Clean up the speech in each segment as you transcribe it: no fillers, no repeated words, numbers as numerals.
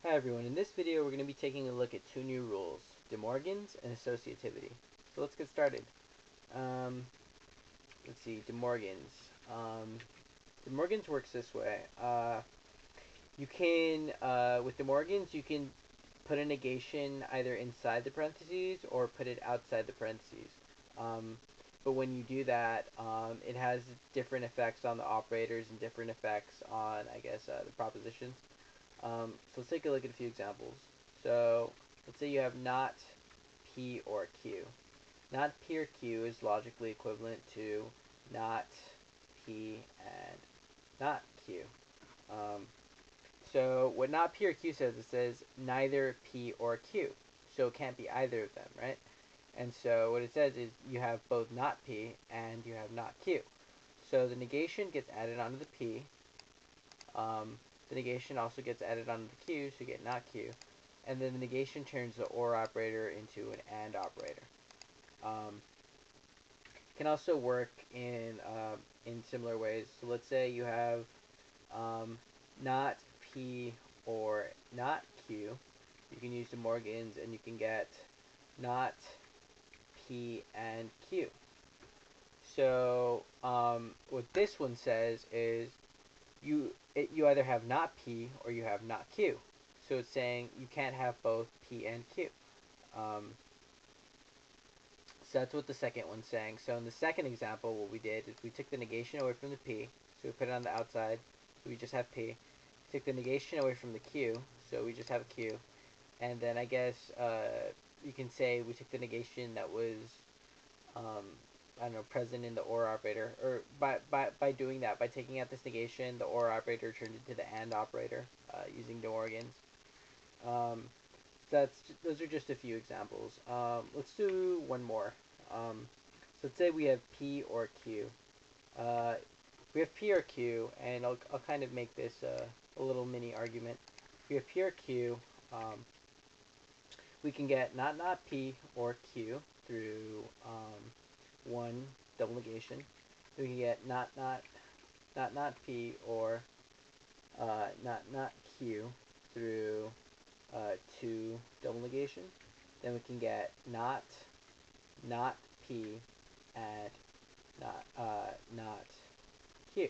Hi everyone, in this video we're going to be taking a look at two new rules, DeMorgans and Associativity. So let's get started. Let's see, DeMorgans. DeMorgans works this way. With DeMorgans, you can put a negation either inside the parentheses or put it outside the parentheses. But when you do that, it has different effects on the operators and different effects on, the propositions. So let's take a look at a few examples. So let's say you have not P or Q. Not P or Q is logically equivalent to not P and not Q. So what not P or Q says, it says neither P or Q. So it can't be either of them, right? And so what it says is you have both not P and you have not Q. So the negation gets added onto the P. The negation also gets added onto the Q, so you get not Q. And then the negation turns the OR operator into an AND operator. It can also work in similar ways. So let's say you have not P or not Q. You can use DeMorgans and you can get not P and Q. So what this one says is you either have not P or you have not Q. So it's saying you can't have both P and Q. So that's what the second one's saying. So in the second example, what we did is we took the negation away from the P, so we put it on the outside, so we just have P. Took the negation away from the Q, so we just have a Q. And then you can say we took the negation that was present in the OR operator, or by doing that, by taking out this negation, the OR operator turned into the AND operator using DeMorgans. Those are just a few examples. Let's do one more. So let's say we have P or Q. We have P or Q, and I'll kind of make this a little mini argument. If we have P or Q, we can get not P or Q through one double negation. We can get not P or not Q through two double negation. Then we can get not P and not Q,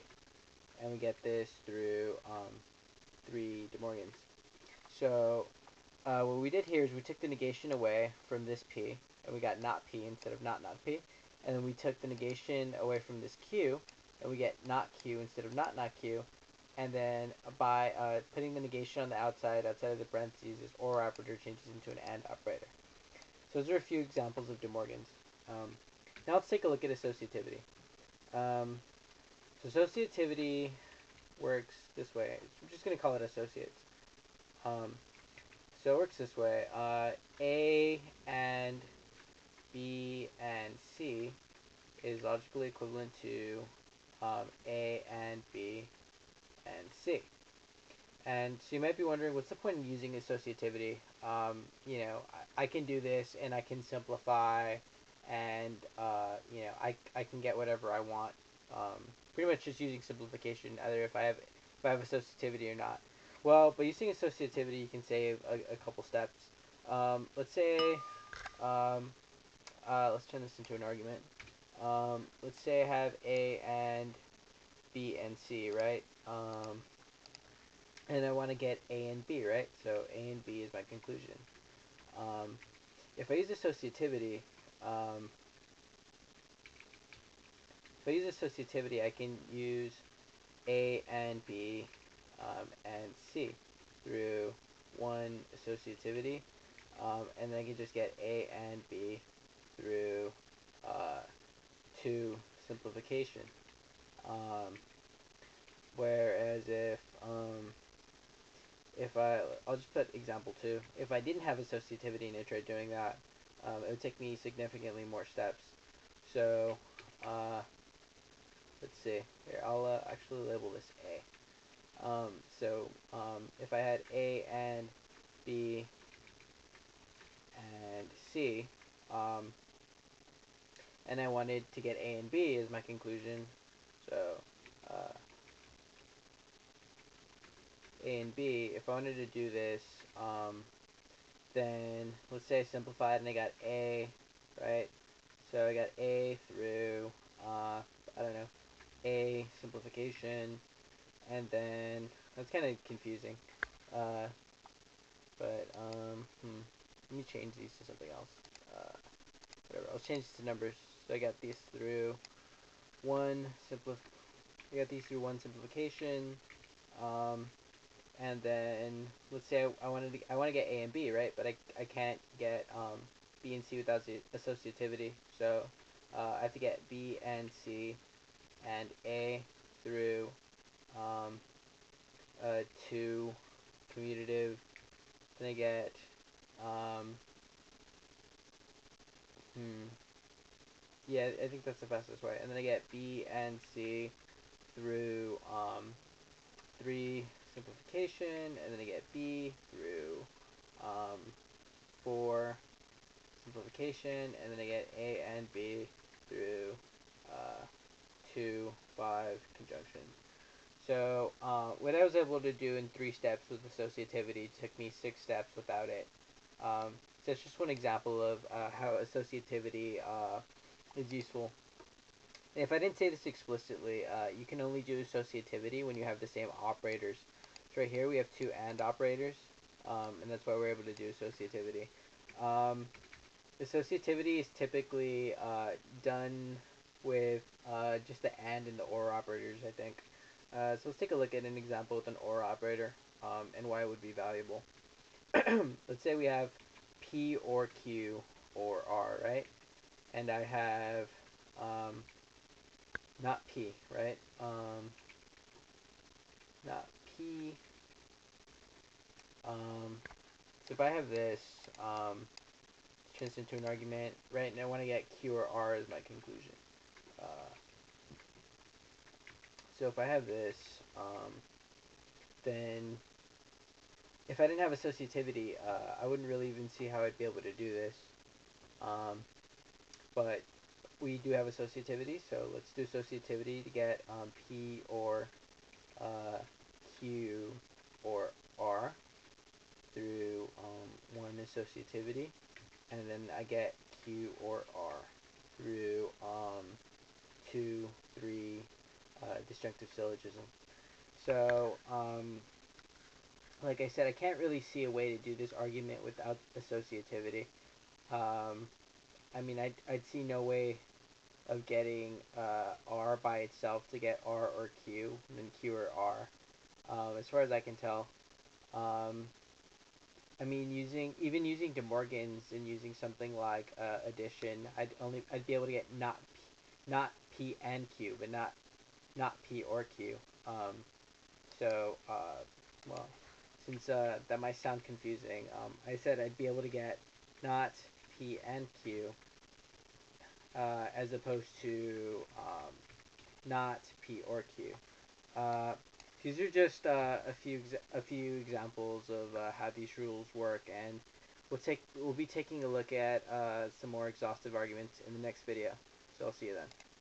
and we get this through three DeMorgans. So what we did here is we took the negation away from this P, and we got not P instead of not P. And then we took the negation away from this Q, and we get not Q instead of not Q. And then by putting the negation on the outside of the parentheses, this OR operator changes into an AND operator. So those are a few examples of DeMorgans. Now let's take a look at associativity. So associativity works this way. We're just going to call it associates. So it works this way. A and B and C is logically equivalent to A and B and C. And so you might be wondering, what's the point in using associativity? I can do this and I can simplify, and I can get whatever I want. Pretty much just using simplification, either if I have associativity or not. Well, by using associativity, you can save a couple steps. Let's say, let's turn this into an argument. Let's say I have A and B and C, right? And I want to get A and B, right? So A and B is my conclusion. If I use associativity, I can use A and B and C through one associativity, and then I can just get A and B through two simplification. Whereas I'll just put example 2. If I didn't have associativity and I tried doing that, it would take me significantly more steps. So let's see. Here, I'll actually label this A. If I had A and B and C, and I wanted to get A and B as my conclusion, so A and B, if I wanted to do this, then let's say I simplified and I got A, right? So I got A through, I don't know, A simplification, and then, that's kind of confusing, uh, but, let me change these to something else, whatever, I'll change this to numbers. So I got these through one simplification, um, and then let's say I want to get A and B, right? But I can't get B and C without the associativity. So I have to get B and C and A through um, 2 commutative. Then I get um, hmm, yeah, I think that's the fastest way. And then I get B and C through 3 simplification, and then I get B through um, 4 simplification, and then I get A and B through 2, 5 conjunction. So what I was able to do in 3 steps with associativity took me 6 steps without it. So it's just one example of how associativity is useful. And if I didn't say this explicitly, you can only do associativity when you have the same operators. So right here we have 2 AND operators, and that's why we're able to do associativity. Associativity is typically done with just the and the or operators, I think. So let's take a look at an example with an or operator and why it would be valuable. Let's say we have P or Q or R, right? And I have not P, right? Not P. So if I have this, turns into an argument, right? And I want to get Q or R as my conclusion. Uh, so if I have this, then if I didn't have associativity, I wouldn't really even see how I'd be able to do this. But we do have associativity, so let's do associativity to get P or Q or R through 1 associativity, and then I get Q or R through 2, 3 disjunctive syllogism. So, like I said, I can't really see a way to do this argument without associativity. I mean, I'd see no way of getting R by itself to get R or Q, and then Q or R. As far as I can tell, I mean, using DeMorgans and using something like addition, I'd be able to get not P and Q, but not P or Q. So well, since that might sound confusing, I said I'd be able to get not P and Q as opposed to not P or Q. These are just a few examples of how these rules work, and we'll be taking a look at some more exhaustive arguments in the next video. So I'll see you then.